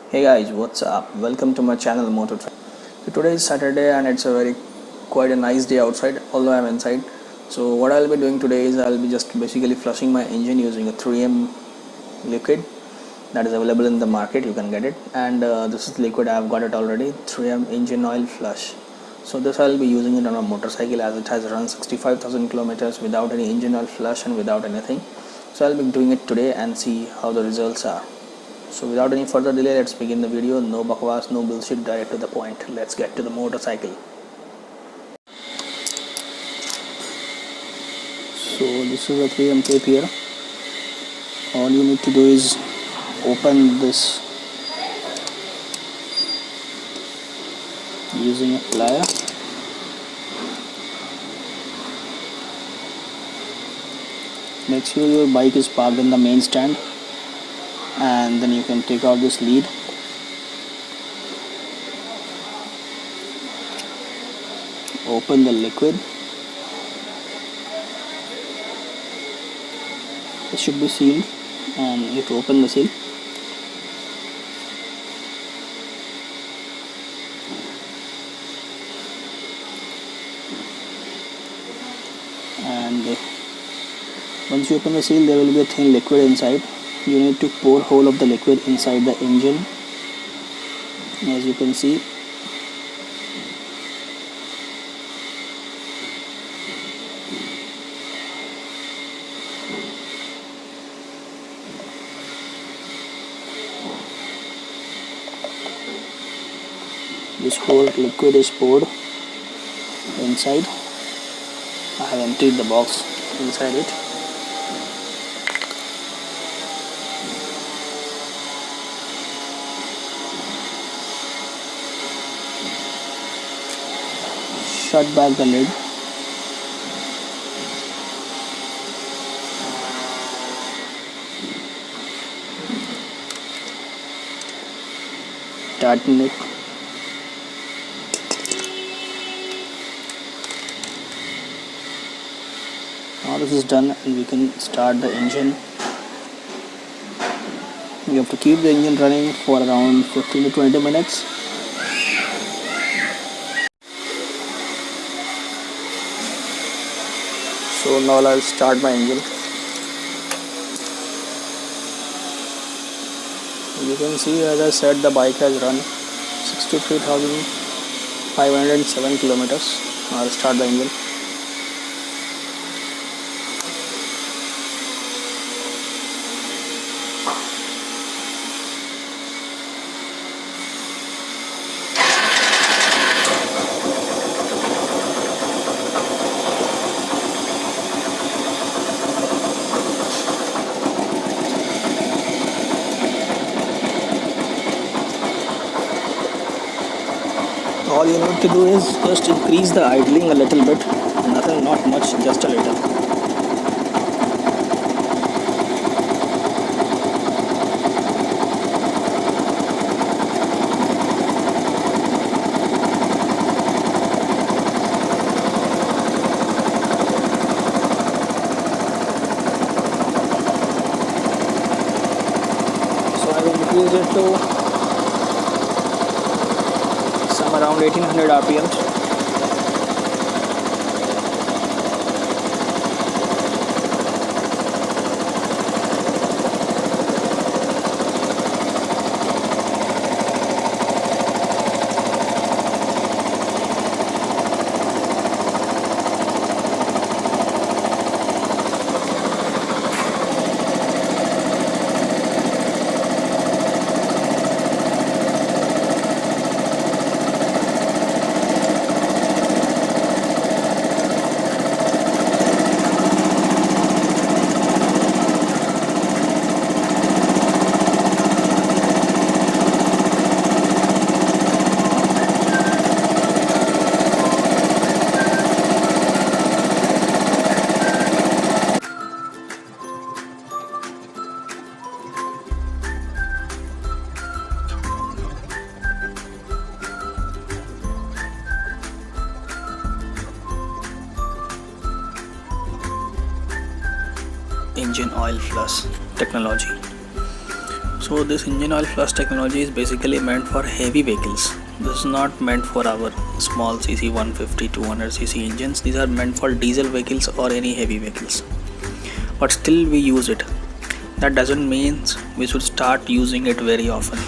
Hey guys, what's up? Welcome to my channel Motor Track. So today is Saturday and it's a quite a nice day outside, although I'm inside. So what I'll be doing today is I'll be just basically flushing my engine using a 3M liquid that is available in the market. You can get it, and this is liquid. I've got it already. 3M engine oil flush. So this I'll be using it on a motorcycle as it has run 65,000 kilometers without any engine oil flush and without anything. So I'll be doing it today and see how the results are. So without any further delay, let's begin the video. No bakwas, no bullshit, direct to the point. Let's get to the motorcycle. So this is a 3M tape here. All you need to do is open this using a plier. Make sure your bike is parked in the main stand, and then you can take out this lead. Open the liquid. It should be sealed, and you have to open the seal. And once you open the seal, there will be a thin liquid inside. You need to pour whole of the liquid inside the engine, as you can see. This whole liquid is poured inside. I have emptied the box inside it. Shut back the lid. Tighten it. Now this is done and we can start the engine. You have to keep the engine running for around 15 to 20 minutes. So now I'll start my engine. You can see, as I said, the bike has run 63,507 kilometers. Now I'll start the engine. All you need to do is just increase the idling a little bit. Nothing, not much, just a little. So I will increase it to around 1800 rpm. engine oil flush technology. So this engine oil flush technology is basically meant for heavy vehicles. This is not meant for our small cc 150 200cc engines. These are meant for diesel vehicles or any heavy vehicles, but still we use it. That doesn't mean we should start using it very often.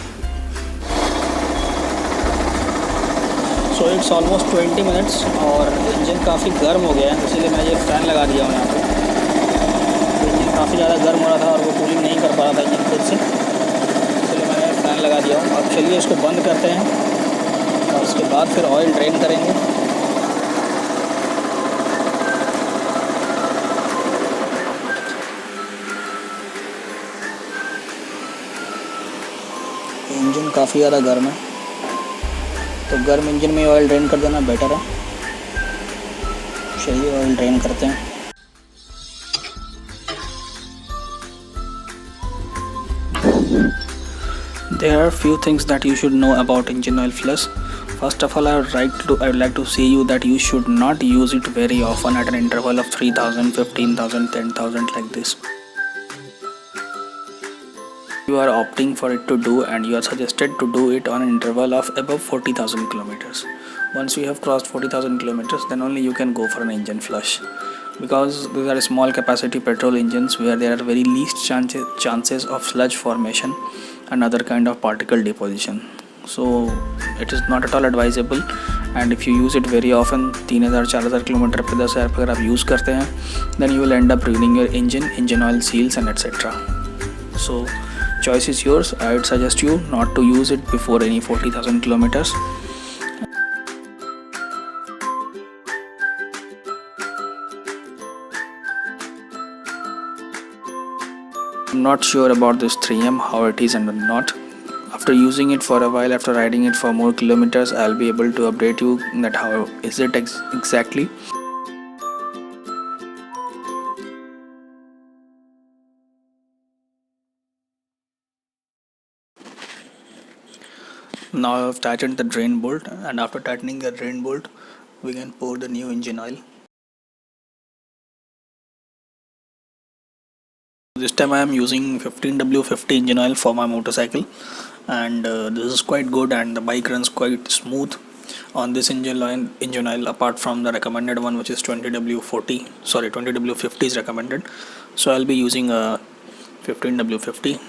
So it's almost 20 minutes और engine काफ़ी गर्म हो गया है, इसीलिए मैं ये fan लगा दिया हूँ यहाँ पे। इंजन काफ़ी ज़्यादा गर्म हो रहा था और वो कूलिंग नहीं कर पा रहा था इंजन खुद से, इसलिए मैंने फ़ैन लगा दिया हूँ। अब चलिए इसको बंद करते हैं और उसके बाद फिर ऑयल ड्रेन करेंगे। इंजन काफ़ी ज़्यादा गर्म है, तो गर्म इंजन में ऑयल ड्रेन कर देना बेटर है। चलिए ऑयल ड्रेन करते हैं। There are few things that you should know about engine oil flush. First of all, I would like to say you that you should not use it very often at an interval of 3,000, 15,000, 10,000 like this. You are opting for it to do, and you are suggested to do it on an interval of above 40,000 kilometers. Once you have crossed 40,000 kilometers, then only you can go for an engine flush, because these are small capacity petrol engines where there are very least chances of sludge formation and other kind of particle deposition. So it is not at all advisable, and if you use it very often 3,000-4,000 kilometre पे 10,000 पे अगर आप use करते हैं, then you will end up ruining your engine oil seals and etc. So choice is yours. I would suggest you not to use it before any 40,000 kilometers. I'm not sure about this 3M, how it is and not. After using it for a while, after riding it for more kilometers, I'll be able to update you that how is it exactly. Now I've tightened the drain bolt, and after tightening the drain bolt, we can pour the new engine oil. This time I am using 15W50 engine oil for my motorcycle, and this is quite good, and the bike runs quite smooth on this engine oil, apart from the recommended one, which is 20W50 is recommended. So I'll be using 15W50.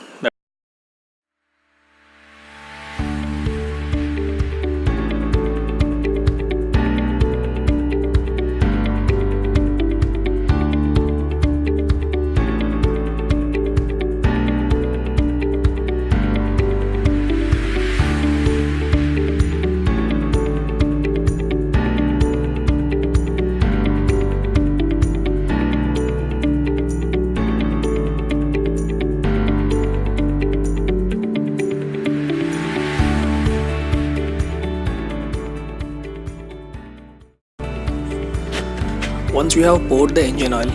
Once you have poured the engine oil,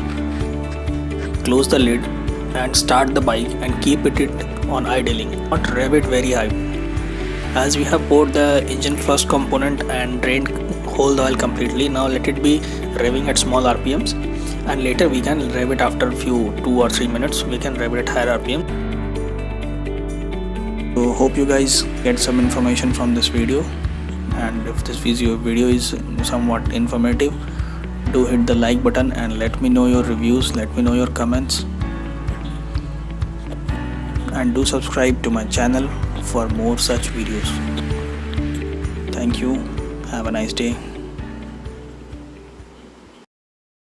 close the lid and start the bike and keep it on idling. Not rev it very high. As we have poured the engine flush component and drained whole the oil completely, now let it be revving at small RPMs, and later we can rev it after a few 2 or 3 minutes. We can rev it at higher RPM. So hope you guys get some information from this video, and if this video is somewhat informative, do hit the like button and let me know your reviews, let me know your comments, and do subscribe to my channel for more such videos. Thank you. Have a nice day.